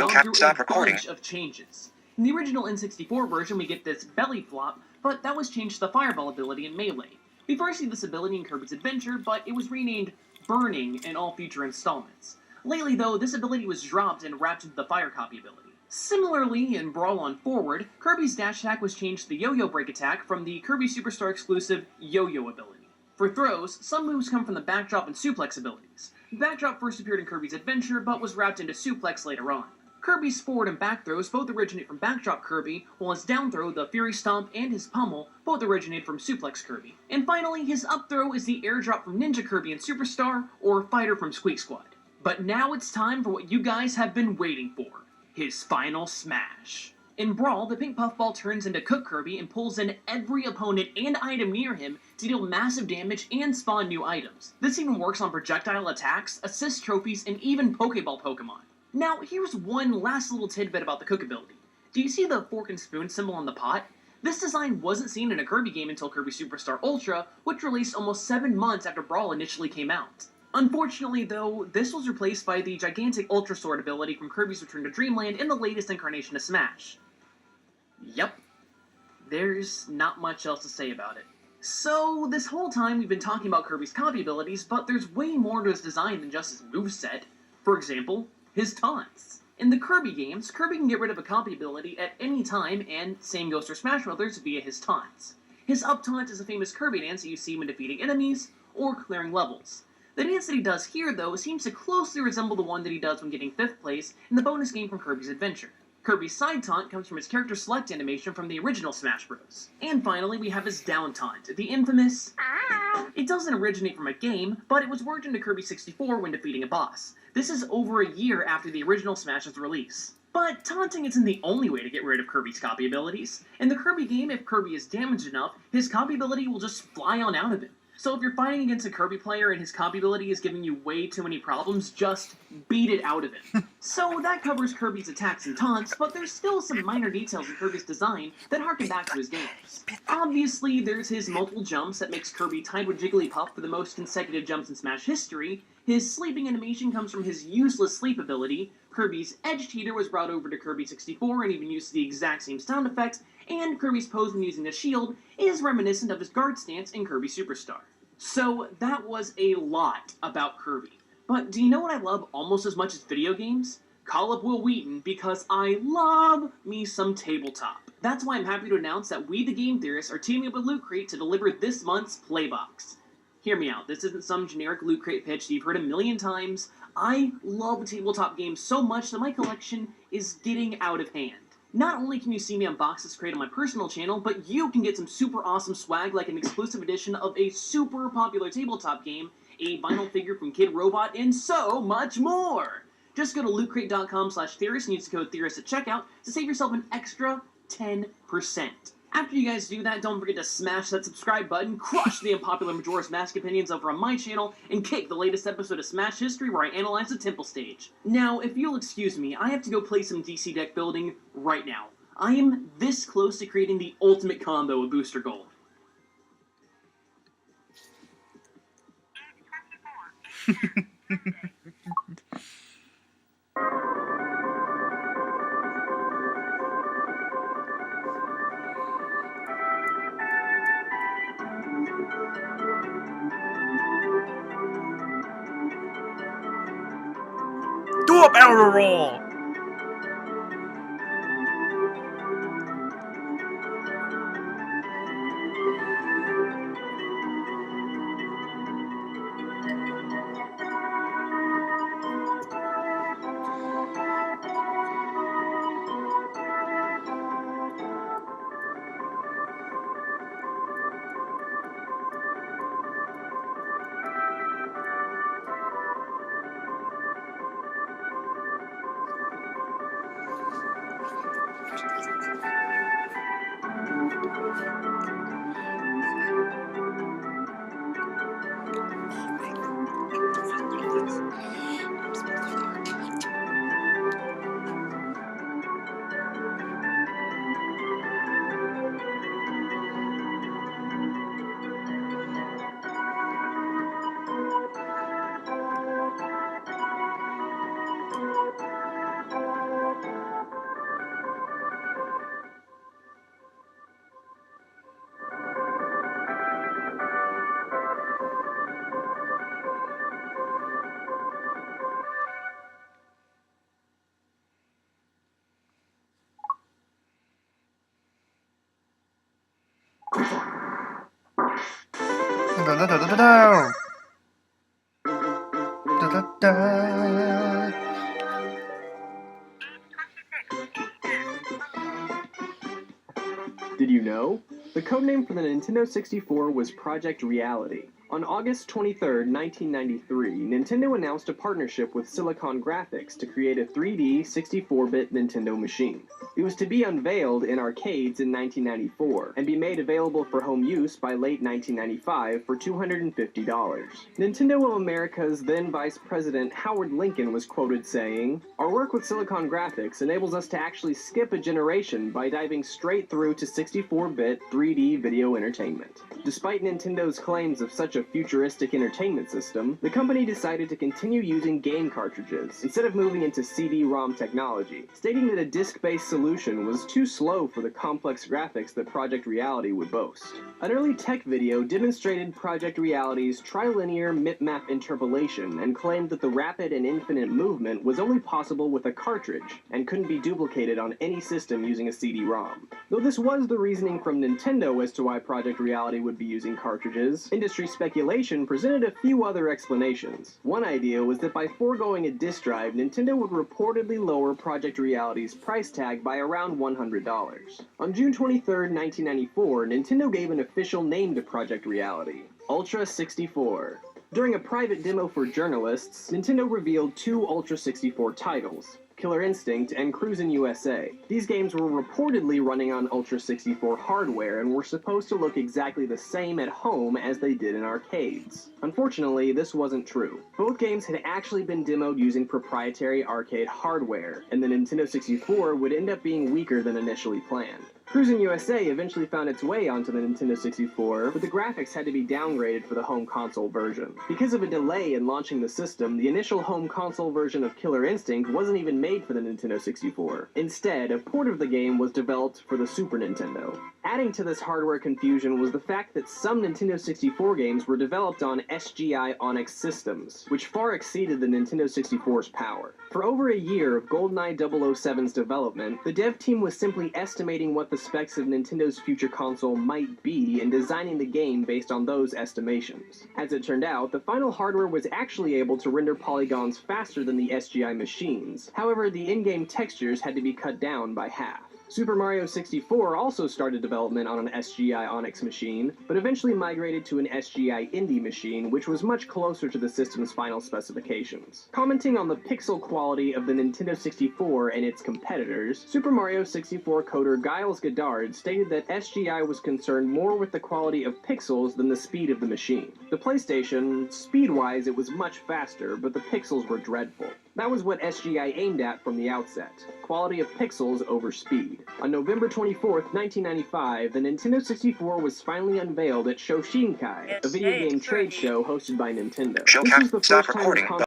gone through a bunch of changes. In the original N64 version, we get this belly flop, but that was changed to the Fireball ability in Melee. We first see this ability in Kirby's Adventure, but it was renamed Burning in all future installments. Lately, though, this ability was dropped and wrapped into the Fire Copy ability. Similarly, in Brawl on Forward, Kirby's dash attack was changed to the Yo-Yo Break attack from the Kirby Superstar exclusive Yo-Yo ability. For throws, some moves come from the Backdrop and Suplex abilities. Backdrop first appeared in Kirby's Adventure, but was wrapped into Suplex later on. Kirby's forward and back throws both originate from Backdrop Kirby, while his down throw, the Fury Stomp, and his Pummel both originate from Suplex Kirby. And finally, his up throw is the Air Drop from Ninja Kirby and Superstar, or Fighter from Squeak Squad. But now it's time for what you guys have been waiting for, his final smash. In Brawl, the pink puffball turns into Cook Kirby and pulls in every opponent and item near him to deal massive damage and spawn new items. This even works on projectile attacks, assist trophies, and even Pokeball Pokemon. Now, here's one last little tidbit about the Cook ability. Do you see the fork and spoon symbol on the pot? This design wasn't seen in a Kirby game until Kirby Superstar Ultra, which released almost 7 months after Brawl initially came out. Unfortunately, though, this was replaced by the gigantic Ultra Sword ability from Kirby's Return to Dreamland in the latest incarnation of Smash. Yep. There's not much else to say about it. So, this whole time we've been talking about Kirby's copy abilities, but there's way more to his design than just his moveset. For example, his taunts. In the Kirby games, Kirby can get rid of a copy ability at any time, and same goes for Smash Bros. Via his taunts. His up taunt is a famous Kirby dance that you see when defeating enemies, or clearing levels. The dance that he does here, though, seems to closely resemble the one that he does when getting 5th place in the bonus game from Kirby's Adventure. Kirby's side taunt comes from his character select animation from the original Smash Bros. And finally, we have his down taunt, the infamous Ow! It doesn't originate from a game, but it was worked into Kirby 64 when defeating a boss. This is over a year after the original Smash's release. But taunting isn't the only way to get rid of Kirby's copy abilities. In the Kirby game, if Kirby is damaged enough, his copy ability will just fly on out of him. So if you're fighting against a Kirby player and his copy ability is giving you way too many problems, just beat it out of him. So that covers Kirby's attacks and taunts, but there's still some minor details in Kirby's design that harken back to his games. Obviously, there's his multiple jumps that makes Kirby tied with Jigglypuff for the most consecutive jumps in Smash history. His sleeping animation comes from his useless sleep ability. Kirby's Edge Teeter was brought over to Kirby 64 and even used the exact same sound effects, and Kirby's pose when using the shield is reminiscent of his guard stance in Kirby Superstar. So that was a lot about Kirby. But do you know what I love almost as much as video games? Call up Will Wheaton, because I love me some tabletop. That's why I'm happy to announce that we the Game Theorists are teaming up with Loot Crate to deliver this month's Playbox. Hear me out, this isn't some generic Loot Crate pitch that you've heard a million times. I love tabletop games so much that my collection is getting out of hand. Not only can you see me unbox this crate on my personal channel, but you can get some super awesome swag like an exclusive edition of a super popular tabletop game, a vinyl figure from Kid Robot, and so much more! Just go to lootcrate.com/theorist and use the code theorist at checkout to save yourself an extra 10%. After you guys do that, don't forget to smash that subscribe button, crush the unpopular Majora's Mask opinions over on my channel, and kick the latest episode of Smash History where I analyze the Temple Stage. Now, if you'll excuse me, I have to go play some DC deck building right now. I am this close to creating the ultimate combo of Booster Gold. Do a barrel roll! Da-da-da-da-da-da. Da-da-da. Did you know? The codename for the Nintendo 64 was Project Reality. On August 23, 1993, Nintendo announced a partnership with Silicon Graphics to create a 3D 64-bit Nintendo machine. It was to be unveiled in arcades in 1994 and be made available for home use by late 1995 for $250. Nintendo of America's then Vice President Howard Lincoln was quoted saying, "Our work with Silicon Graphics enables us to actually skip a generation by diving straight through to 64-bit 3D video entertainment." Despite Nintendo's claims of such a futuristic entertainment system, the company decided to continue using game cartridges instead of moving into CD-ROM technology, stating that a disc-based solution was too slow for the complex graphics that Project Reality would boast. An early tech video demonstrated Project Reality's trilinear mip-map interpolation and claimed that the rapid and infinite movement was only possible with a cartridge and couldn't be duplicated on any system using a CD-ROM. Though this was the reasoning from Nintendo as to why Project Reality would be using cartridges, industry speculation presented a few other explanations. One idea was that by foregoing a disk drive, Nintendo would reportedly lower Project Reality's price tag by around $100. On June 23, 1994, Nintendo gave an official name to Project Reality: Ultra 64. During a private demo for journalists, Nintendo revealed two Ultra 64 titles: Killer Instinct and Cruisin' USA. These games were reportedly running on Ultra 64 hardware and were supposed to look exactly the same at home as they did in arcades. Unfortunately, this wasn't true. Both games had actually been demoed using proprietary arcade hardware, and the Nintendo 64 would end up being weaker than initially planned. Cruisin' USA eventually found its way onto the Nintendo 64, but the graphics had to be downgraded for the home console version. Because of a delay in launching the system, the initial home console version of Killer Instinct wasn't even made for the Nintendo 64. Instead, a port of the game was developed for the Super Nintendo. Adding to this hardware confusion was the fact that some Nintendo 64 games were developed on SGI Onyx systems, which far exceeded the Nintendo 64's power. For over a year of GoldenEye 007's development, the dev team was simply estimating what the specs of Nintendo's future console might be and designing the game based on those estimations. As it turned out, the final hardware was actually able to render polygons faster than the SGI machines. However, the in-game textures had to be cut down by half. Super Mario 64 also started development on an SGI Onyx machine, but eventually migrated to an SGI Indy machine, which was much closer to the system's final specifications. Commenting on the pixel quality of the Nintendo 64 and its competitors, Super Mario 64 coder Giles Goddard stated that SGI was concerned more with the quality of pixels than the speed of the machine. The PlayStation, speed-wise, it was much faster, but the pixels were dreadful. That was what SGI aimed at from the outset: quality of pixels over speed. On November 24th, 1995, the Nintendo 64 was finally unveiled at Shoshinkai, a video game trade show hosted by Nintendo. This was the first time